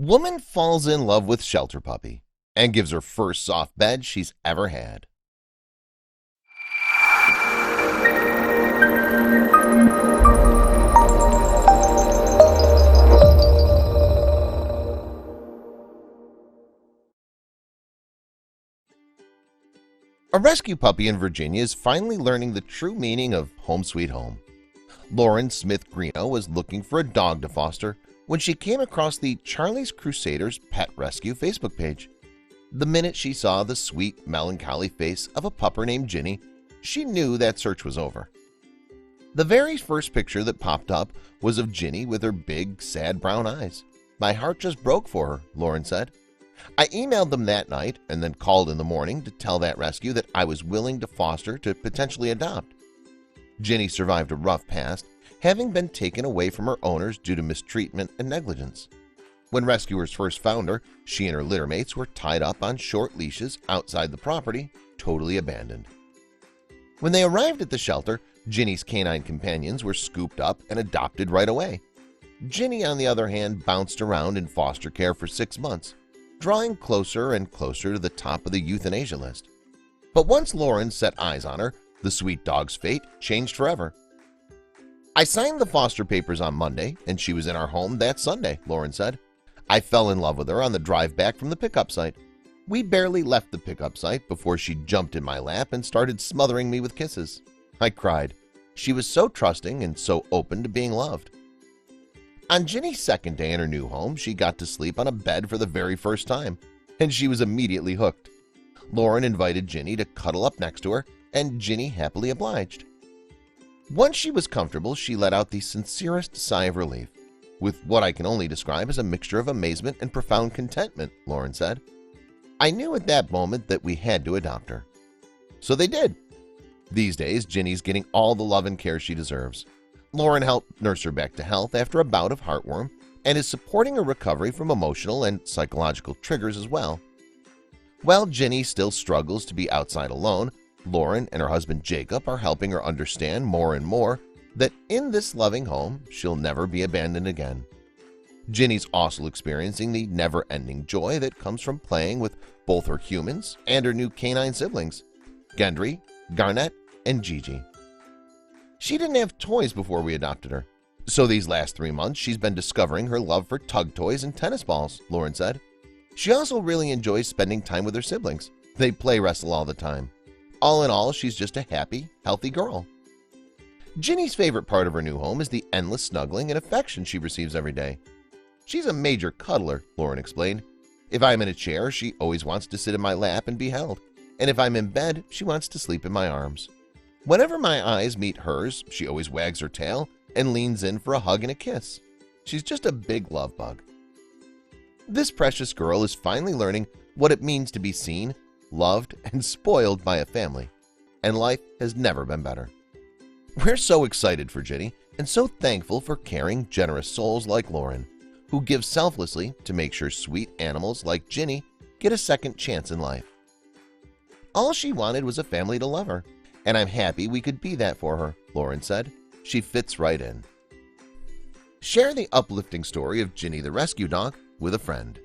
Woman falls in love with shelter puppy and gives her first soft bed she's ever had. A rescue puppy in Virginia is finally learning the true meaning of home sweet home. Lauren Smith Greeno was looking for a dog to foster when she came across the Charlie's Crusaders Pet Rescue Facebook page. The minute she saw the sweet, melancholy face of a pupper named Ginny, she knew that search was over. The very first picture that popped up was of Ginny with her big, sad brown eyes. "My heart just broke for her," Lauren said. "I emailed them that night and then called in the morning to tell that rescue that I was willing to foster to potentially adopt." Ginny survived a rough past, having been taken away from her owners due to mistreatment and negligence. When rescuers first found her, she and her littermates were tied up on short leashes outside the property, totally abandoned. When they arrived at the shelter, Ginny's canine companions were scooped up and adopted right away. Ginny, on the other hand, bounced around in foster care for 6 months, drawing closer and closer to the top of the euthanasia list. But once Lauren set eyes on her, the sweet dog's fate changed forever. "I signed the foster papers on Monday, and she was in our home that Sunday," Lauren said. "I fell in love with her on the drive back from the pickup site. We barely left the pickup site before she jumped in my lap and started smothering me with kisses. I cried. She was so trusting and so open to being loved." On Ginny's second day in her new home, she got to sleep on a bed for the very first time, and she was immediately hooked. Lauren invited Ginny to cuddle up next to her, and Ginny happily obliged. Once she was comfortable, she let out the sincerest sigh of relief, with what I can only describe as a mixture of amazement and profound contentment, Lauren said. "I knew at that moment that we had to adopt her." So they did. These days, Ginny's getting all the love and care she deserves. Lauren helped nurse her back to health after a bout of heartworm and is supporting her recovery from emotional and psychological triggers as well. While Ginny still struggles to be outside alone, Lauren and her husband Jacob are helping her understand more and more that in this loving home, she'll never be abandoned again. Ginny's also experiencing the never-ending joy that comes from playing with both her humans and her new canine siblings, Gendry, Garnet, and Gigi. She didn't have toys before we adopted her, so these last 3 months she's been discovering her love for tug toys and tennis balls, Lauren said. She also really enjoys spending time with her siblings. They play wrestle all the time. All in all, she's just a happy, healthy girl. Ginny's favorite part of her new home is the endless snuggling and affection she receives every day. She's a major cuddler, Lauren explained. If I'm in a chair, she always wants to sit in my lap and be held, and if I'm in bed, she wants to sleep in my arms. Whenever my eyes meet hers, she always wags her tail and leans in for a hug and a kiss. She's just a big love bug. This precious girl is finally learning what it means to be seen, loved, and spoiled by a family, and life has never been better. We're so excited for Ginny and so thankful for caring, generous souls like Lauren, who give selflessly to make sure sweet animals like Ginny get a second chance in life. All she wanted was a family to love her, and I'm happy we could be that for her, Lauren said. She fits right in. Share the uplifting story of Ginny the rescue dog with a friend.